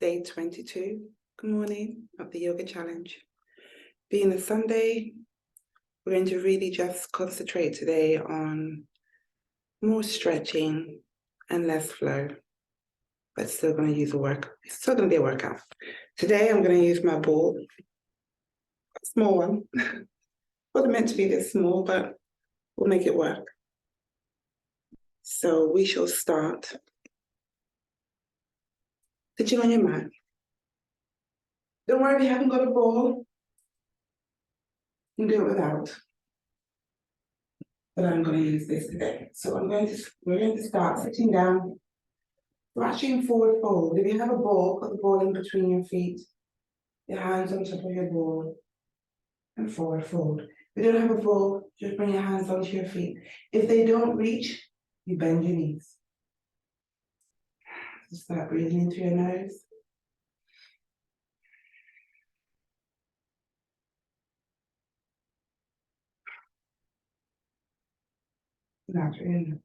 day 22. Good morning of the yoga challenge. Being a Sunday, we're going to really just concentrate today on more stretching and less flow, but still going to use it's still going to be a workout. Today, I'm going to use my ball, a small one. Wasn't meant to be this small, but we'll make it work. So we shall start sitting on your mat. Don't worry if you haven't got a ball. You can do it without. But I'm going to use this today. So we're going to start sitting down, thrashing forward fold. If you have a ball, put the ball in between your feet, your hands on top of your ball, and forward fold. If you don't have a ball, just bring your hands onto your feet. If they don't reach, you bend your knees. So start breathing in through your nose. Now through your nose.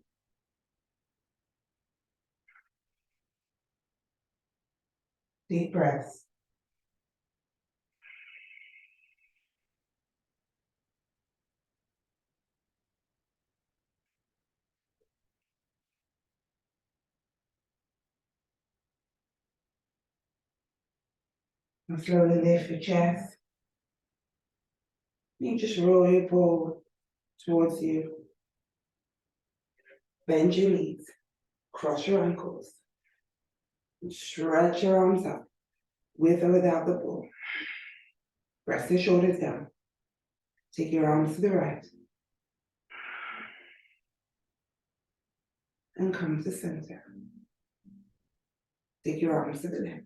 Deep breaths. And slowly lift your chest. You just roll your ball towards you. Bend your knees. Cross your ankles. And stretch your arms up, with or without the ball. Press the shoulders down. Take your arms to the right. And come to center. Take your arms to the left.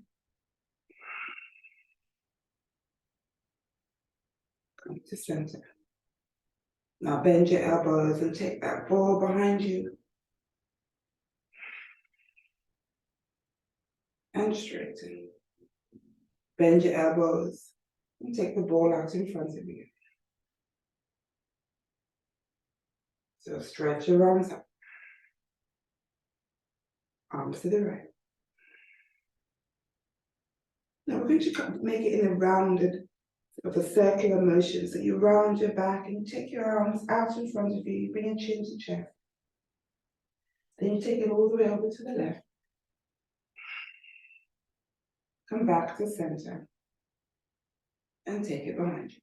Come to center. Now bend your elbows and take that ball behind you. And straighten. Bend your elbows and take the ball out in front of you. So stretch your arms up. Arms to the right. Now we're going to make it in a rounded, of a circular motion. So you round your back and you take your arms out in front of you. You bring your chin to chest. Then you take it all the way over to the left. Come back to center. And take it behind you.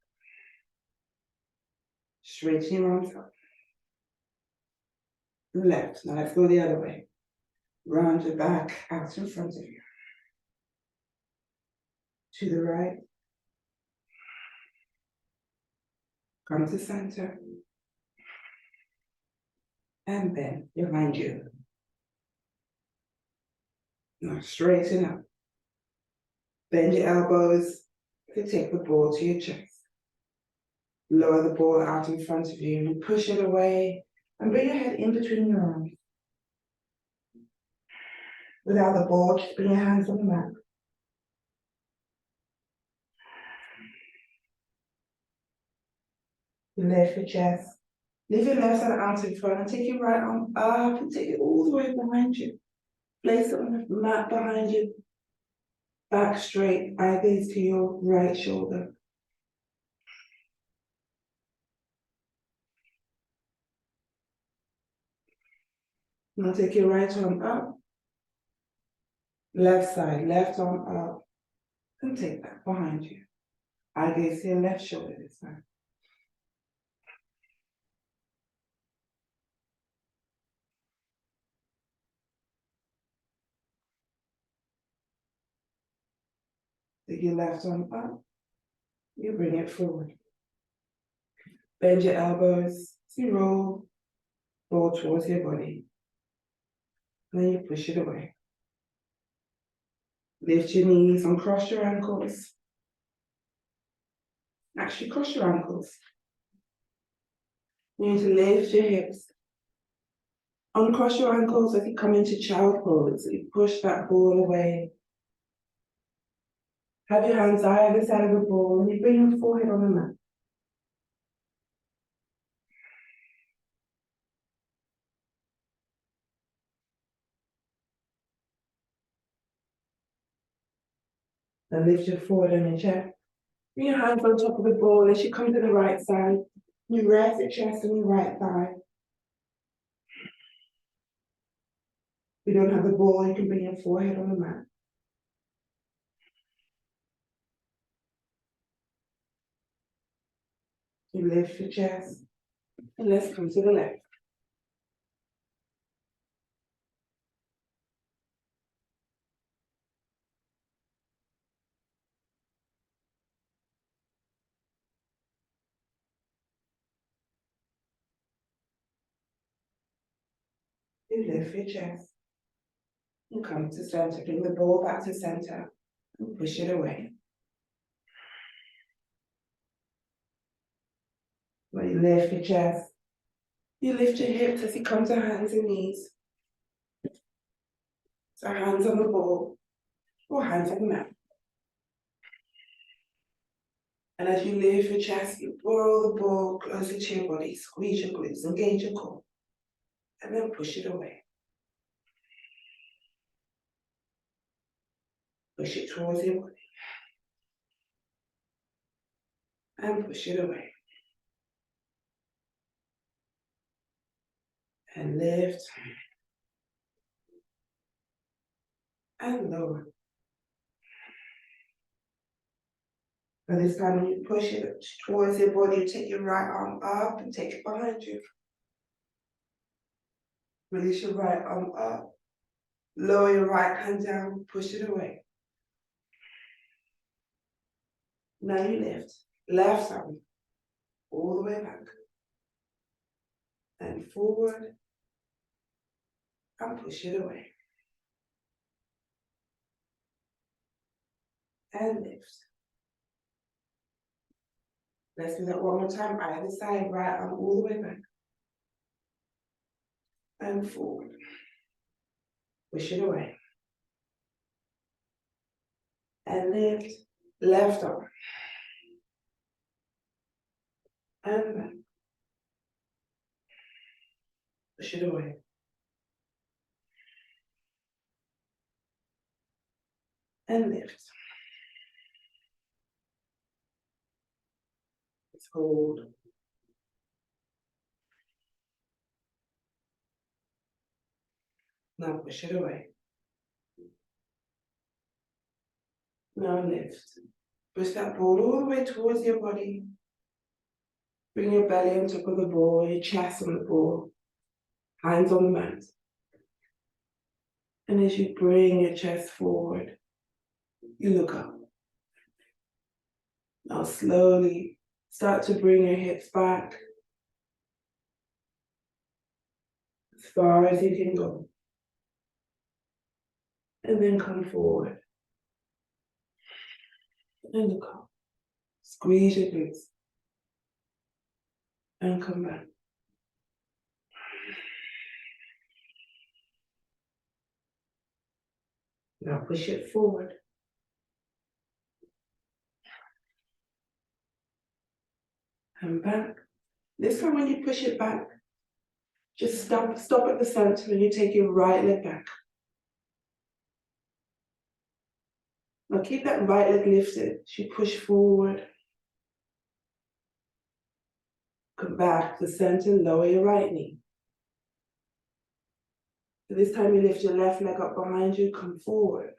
Straighten your arms up. Left. Now let's go the other way. Round your back out in front of you. To the right. Come to center. And bend behind you. Now straighten up. Bend your elbows to take the ball to your chest. Lower the ball out in front of you and push it away and bring your head in between your arms. Without the ball, just bring your hands on the mat. Lift your chest. Lift your left hand out in front and take your right arm up and take it all the way behind you. Place it on the mat behind you. Back straight, eye gaze to your right shoulder. Now take your right arm up. Left side, left arm up. And take that behind you. Eye gaze to your left shoulder this time. Take your left arm up. You bring it forward. Bend your elbows. You roll towards your body. And then you push it away. Lift your knees and cross your ankles. Actually, cross your ankles. You need to lift your hips. Uncross your ankles as you come into child pose. So you push that ball away. Have your hands either side of the ball and you bring your forehead on the mat. And lift your forehead on your chest. Bring your hands on top of the ball as you come to the right side. You rest your chest on your right thigh. If you don't have the ball, you can bring your forehead on the mat. You lift your chest. And let's come to the left. You lift your chest. And come to center. Bring the ball back to center. And push it away. When you lift your chest, you lift your hips as you come to hands and knees. So hands on the ball or hands on the mat. And as you lift your chest, you roll the ball closer to your body, squeeze your glutes, engage your core, and then push it away. Push it towards your body. And push it away. And lift. And lower. And this time when you push it towards your body, you take your right arm up and take it behind you. Release your right arm up. Lower your right hand down, push it away. Now you lift. Left arm all the way back. And forward. And push it away. And lift. Let's do that one more time. Either side, right arm all the way back. And forward. Push it away. And lift. Left arm. And back. Push it away. And lift. Let's hold. Now push it away. Now lift. Push that ball all the way towards your body. Bring your belly on top of the ball, your chest on the ball, hands on the mat. And as you bring your chest forward, you look up. Now slowly start to bring your hips back as far as you can go. And then come forward. And look up. Squeeze your glutes. And come back. Now push it forward. And back. This time when you push it back, just stop at the center and you take your right leg back. Now keep that right leg lifted as you push forward. Come back to the center, lower your right knee. So this time you lift your left leg up behind you, come forward.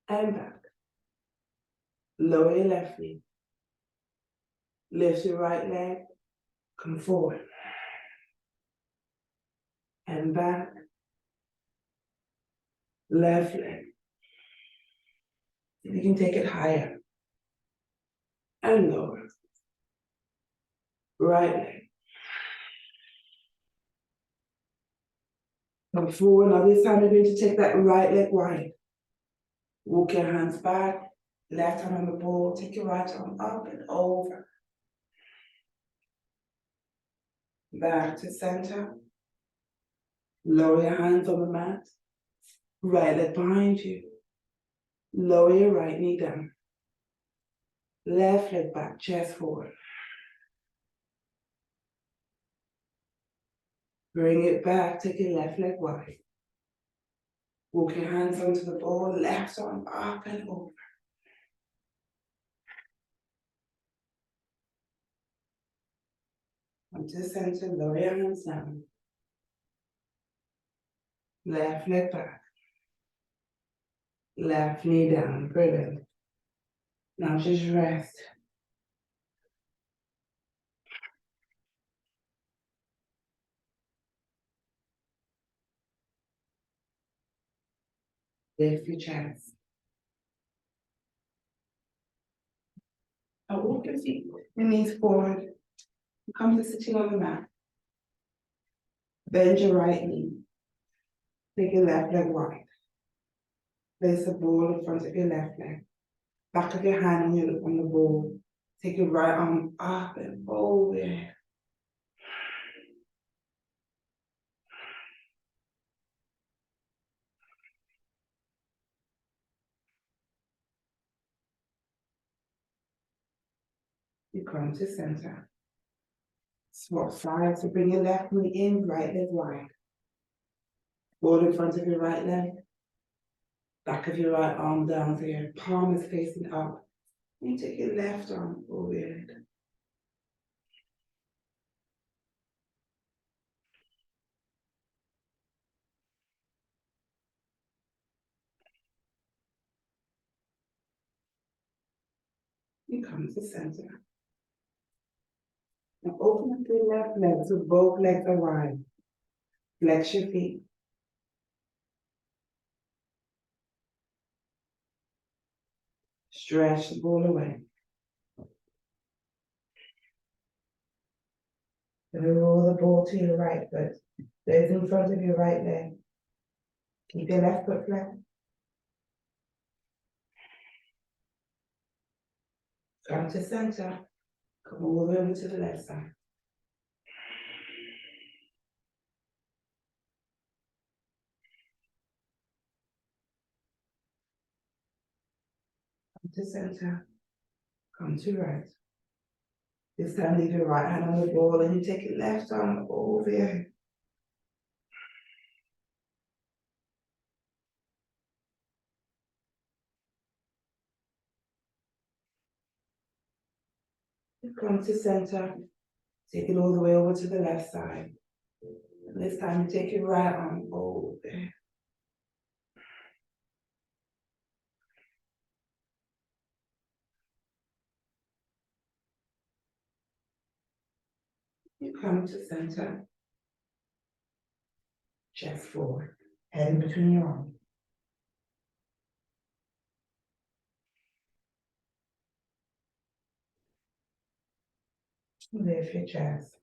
And back. Lower your left knee. Lift your right leg, come forward. And back. Left leg. You can take it higher. And lower. Right leg. Come forward. Now this time you're going to take that right leg wide. Walk your hands back. Left hand on the ball. Take your right arm up and over. Back to center. Lower your hands on the mat. Right leg behind you. Lower your right knee down. Left leg back, chest forward. Bring it back, take your left leg wide. Walk your hands onto the ball, left arm up and over. Onto the center, lower your hands down. Left leg back. Left knee down, brilliant. Now just rest. Lift your chest. Now walk your feet, your knees forward. Come to sitting on the mat. Bend your right knee. Take your left leg wide. Place the ball in front of your left leg. Back of your hand on the ball. Take your right arm up and over. You come to center. Swap sides, so bring your left knee in, right leg wide. Ball in front of your right leg. Back of your right arm down so your palm is facing up. You take your left arm forward. You come to center. Now open up your left leg so both legs are wide. Flex your feet. Stretch the ball away. Then roll the ball to your right foot. Those in front of your right leg. Keep your left foot flat. Come to center. Come all the way over to the left side. Come to center. Come to right. This time leave your right hand on the ball and you take your left arm over your head. You come to center. Take it all the way over to the left side. And this time you take your right arm over. You come to center. Chest forward. Head in between your arms. Lift your chest.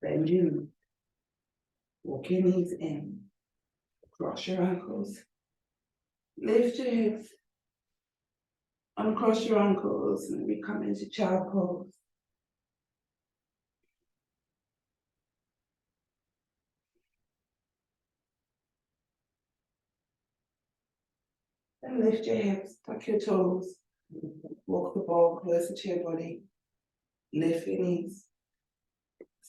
Bend your knees. Walk your knees in. Cross your ankles. Lift your hips. Uncross your ankles and we come into child pose. And lift your hips, tuck your toes. Walk the ball closer to your body. Lift your knees.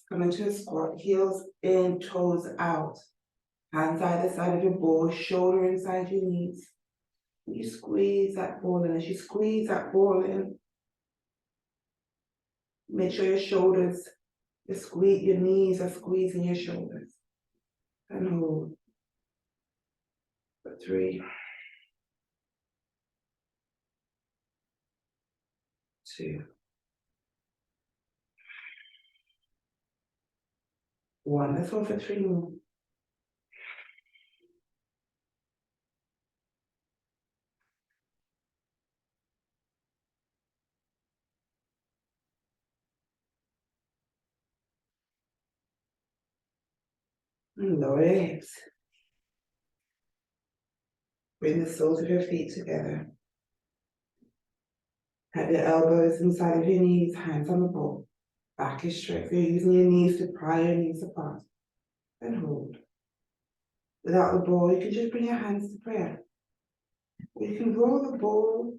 Come into a squat, heels in, toes out. Hands either side of your ball, shoulder inside your knees. You squeeze that ball in. As you squeeze that ball in, make sure your shoulders, your knees are squeezing your shoulders. And hold. For 3, 2, 1. Let's hold for 3 more. And lower your hips. Bring the soles of your feet together. Have your elbows inside of your knees, hands on the ball. Back is straight. So you're using your knees to pry your knees apart. And hold. Without the ball, you can just bring your hands to prayer. Or you can roll the ball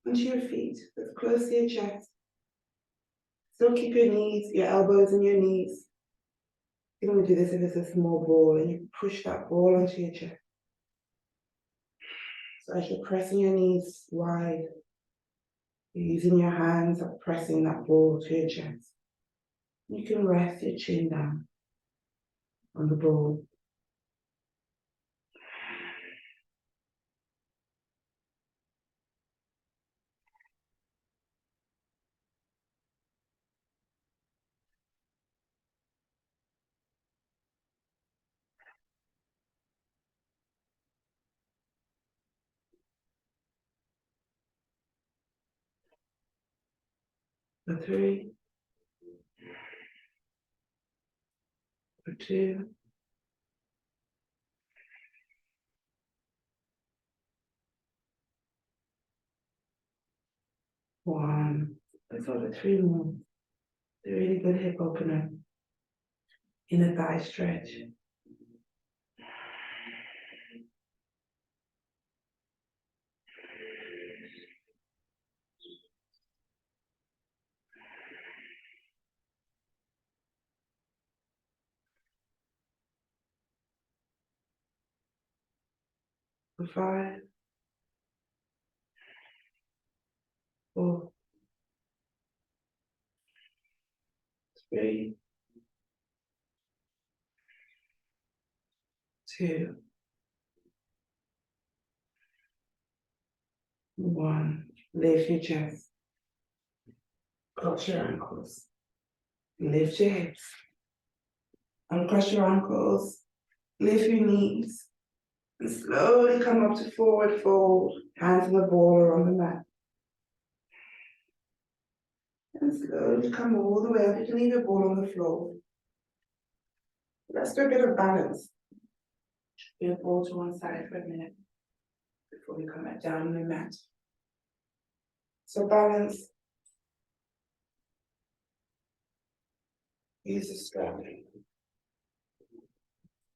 onto your feet, as close to your chest. Still keep your knees, your elbows and your knees You're going to do this if it's a small ball, and you push that ball onto your chest. So as you're pressing your knees wide, you're using your hands of pressing that ball to your chest. You can rest your chin down on the ball. For 3, for 2, 1. Let's hold it 3 more. A really good hip opener. Inner thigh stretch. For 5, 4, 3, 2, 1. Lift your chest. Cross your ankles. Lift your hips. Uncross your ankles. Lift your knees. And slowly come up to forward fold. Hands on the ball or on the mat. And slowly come all the way up. You can leave your ball on the floor. Let's do a bit of balance. Your ball to one side for a minute before we come back down on the mat. So balance. Use the strap.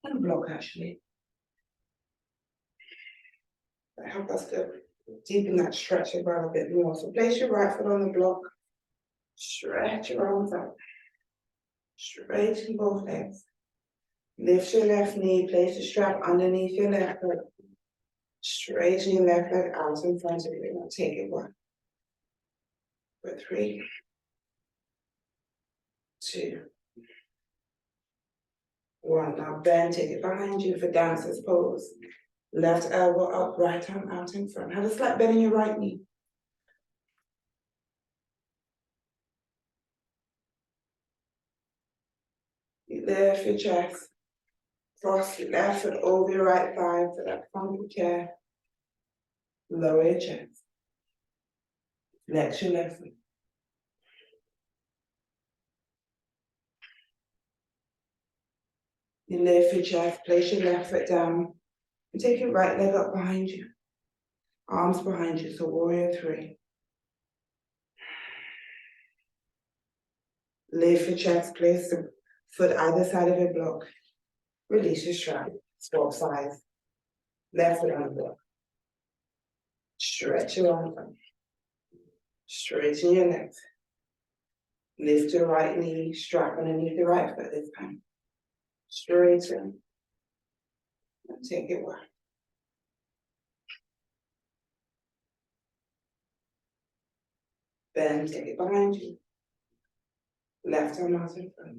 And block actually. That help us to deepen that stretch as well a bit more. So place your right foot on the block. Stretch your arms up. Straighten both legs. Lift your left knee, place the strap underneath your left foot. Straighten your left leg out in front of you. Now take it 1. For 3, 2, 1. Now bend, take it behind you for dancer's pose. Left elbow up, right arm out in front. Have a slight bend in your right knee. You lift your chest. Cross your left foot over your right thigh to that funky chair. Lower your chest. Flex your left foot. You lift your chest, place your left foot down, and take your right leg up behind you. Arms behind you, so warrior 3. Lift your chest, place the foot either side of your block. Release your strap, swap sides. Left foot on the block. Stretch your arms up. Straighten your legs. Lift your right knee, strap underneath the right foot this time. Straighten. And take it 1. Bend, take it behind you. Left arm out in front.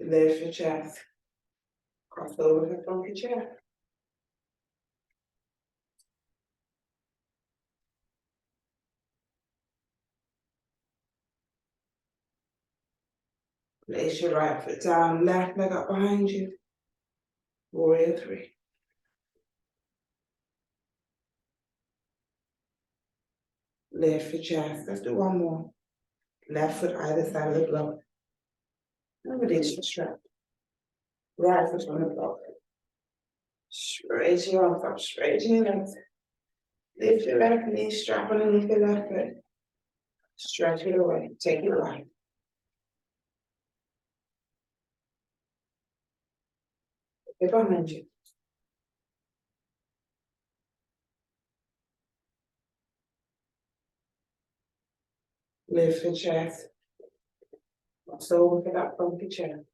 Lift your chest. Cross over the funky chair. Place your right foot down, left leg up behind you. Warrior 3. Lift your chest. Let's do 1 more. Left foot either side of the block. And release your strap. Right foot on the block. Straighten your arms up, straighten your legs. Lift your left knee, strap underneath your left foot. Stretch it away. Take it right. Get behind you. Lift the chest. So look at that funky chest.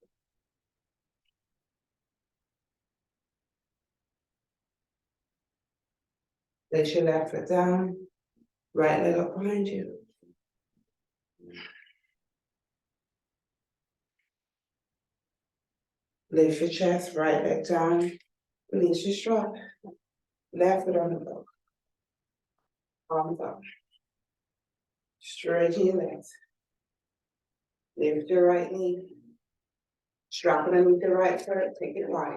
Place your left foot down, right leg up behind you. Lift your chest, right leg down, release your strap. Left foot on the floor. Arms up. Straighten your legs. Lift your right knee. Strap it underneath the right foot, take it wide.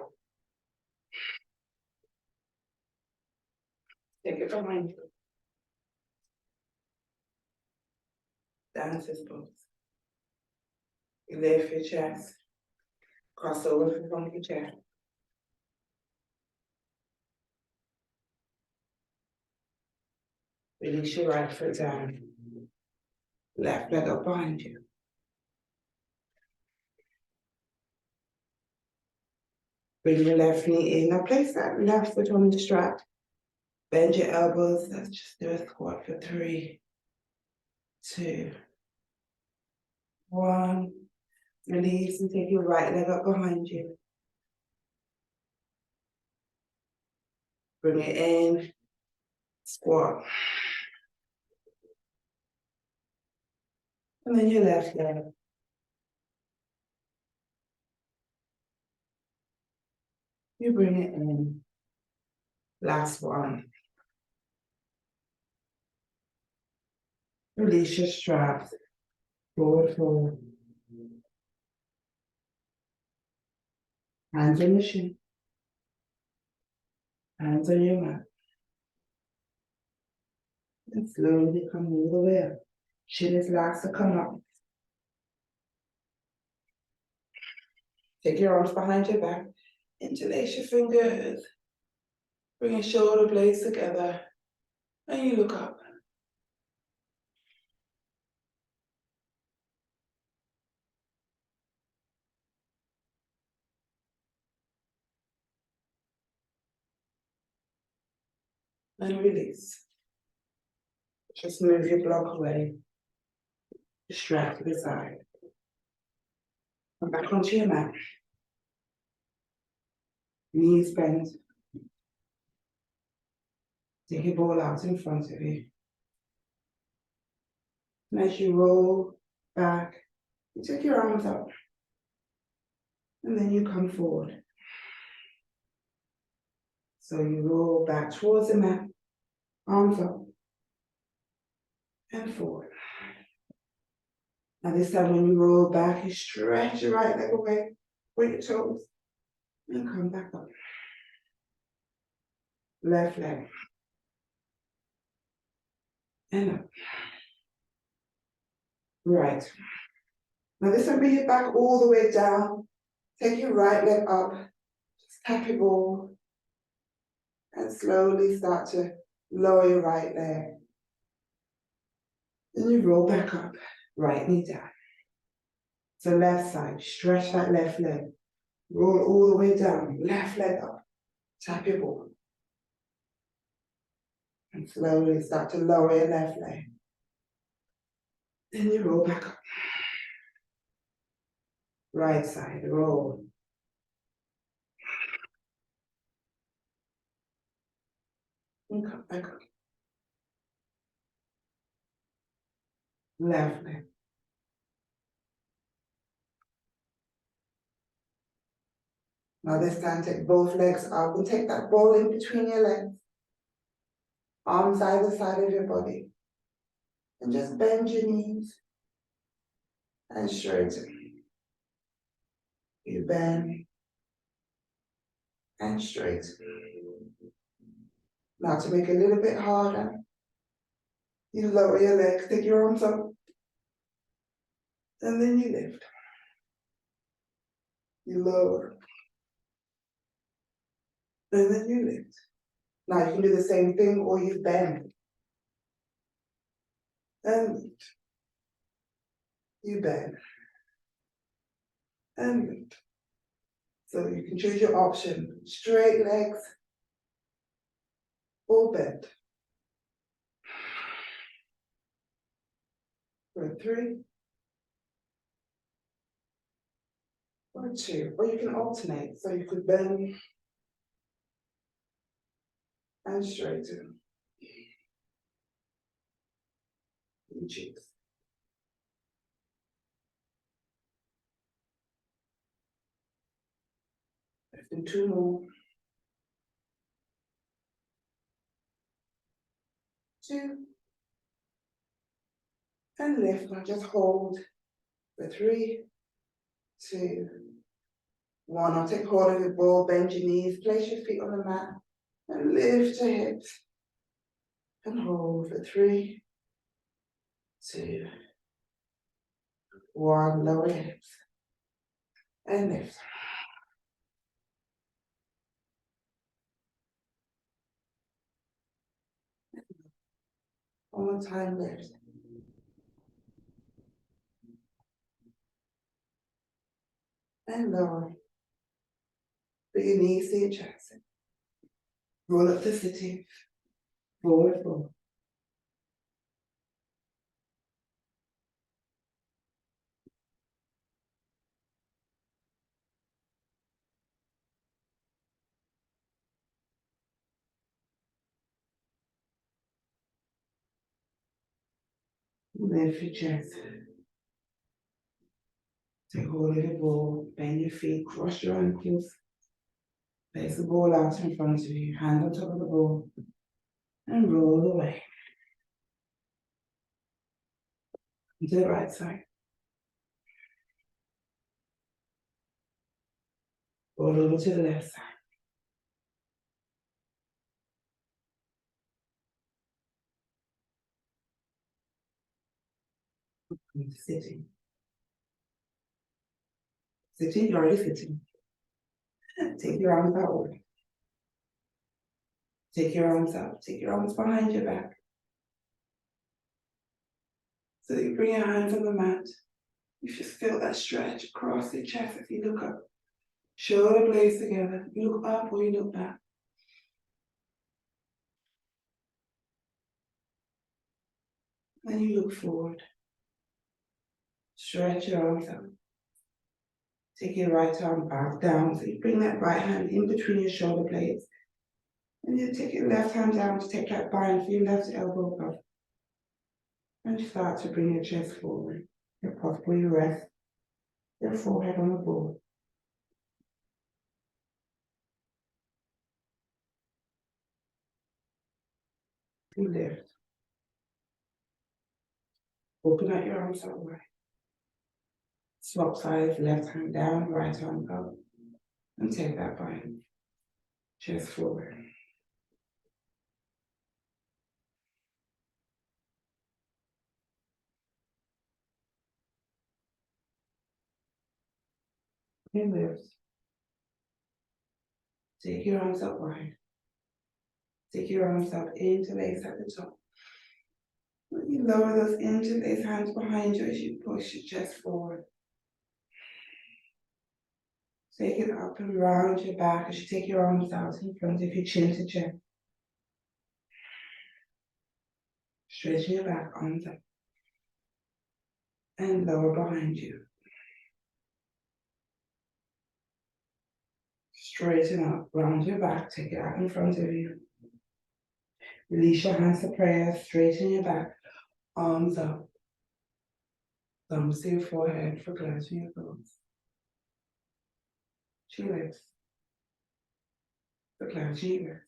Take it behind you. Dancer's pose. Lift your chest. Cross over for funky chair. Release your right foot down. Left leg up behind you. Bring your left knee in. Now place that left foot on the strap. Bend your elbows. Let's just do a squat for 3, 2, 1. Release and take your right leg up behind you. Bring it in. Squat. And then your left leg. You bring it in. Last one. Release your straps. Forward fold. Hands on your shin. Hands on your mat. And slowly come all the way up. Chin is last to come up. Take your arms behind your back. Interlace your fingers. Bring your shoulder blades together. And you look up. And release. Just move your block away. Strap to the side. Come back onto your mat. Knees bent. Take your ball out in front of you. And as you roll back, you take your arms up. And then you come forward. So you roll back towards the mat, arms up, and forward. Now this time when you roll back, you stretch your right leg away, point your toes, and come back up. Left leg. And up. Right. Now this time bring it back all the way down. Take your right leg up, just tap your ball, and slowly start to lower your right leg. Then you roll back up, right knee down. So left side, stretch that left leg. Roll all the way down, left leg up, tap your ball. And slowly start to lower your left leg. Then you roll back up. Right side, roll. And come back up. Left leg. Now this time take both legs up and take that ball in between your legs. Arms either side of your body. And just bend your knees. And straighten. You bend. And straighten. Now to make it a little bit harder, you lower your legs, take your arms up. And then you lift. You lower. And then you lift. Now you can do the same thing or you bend. And lift. You bend. And lift. So you can choose your option. Straight legs or bend. for 3, or 2, or you can alternate, so you could bend and straighten. You choose. Let's do 2 more. 2, and lift, and just hold for 3, 2, 1. I'll take hold of your ball, bend your knees, place your feet on the mat, and lift your hips. And hold for 3, 2, 1. Lower your hips. And lift. One more time, lift. And lower. Bring your knees to your chest. Roll up to sitting. Forward fold. Lift your chest. Take hold of your ball, bend your feet, cross your ankles. Place the ball out in front of you, hand on top of the ball, and roll away. To the right side. Roll over to the left side. Sitting. Sitting, you're already sitting. Take your arms outward. Take your arms out. Take your arms behind your back. So you bring your hands on the mat. You just feel that stretch across your chest as you look up. Shoulder blades together. You look up or you look back. Then you look forward. Stretch your arms out. Take your right arm back down. So you bring that right hand in between your shoulder blades. And you take your left hand down to take that bind for your left elbow up. And you start to bring your chest forward. If possible, you rest your forehead on the board. You lift. Open out your arms out wide. Swap sides, left hand down, right arm up. And take that bind. Chest forward. And lift. Take your arms up wide. Take your arms up, interlace at the top. You lower those interlaced hands behind you as you push your chest forward. Take it up and round your back as you take your arms out in front of your chin to chest. Straighten your back, arms up. And lower behind you. Straighten up, round your back, take it out in front of you. Release your hands to prayer, straighten your back, arms up. Thumbs to your forehead for clenching your thoughts. Two legs for clenching your legs.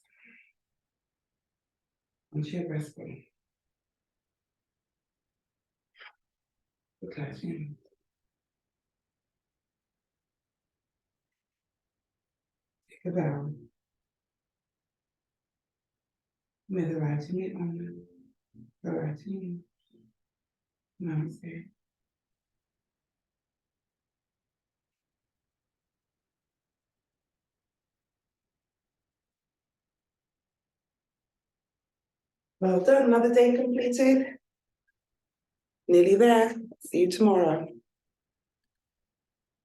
Onto your breastbone. For clenching your hands. Take a bow. May the right to meet honor. The right to meet. Namaste. Well done, another day completed. Nearly there. See you tomorrow.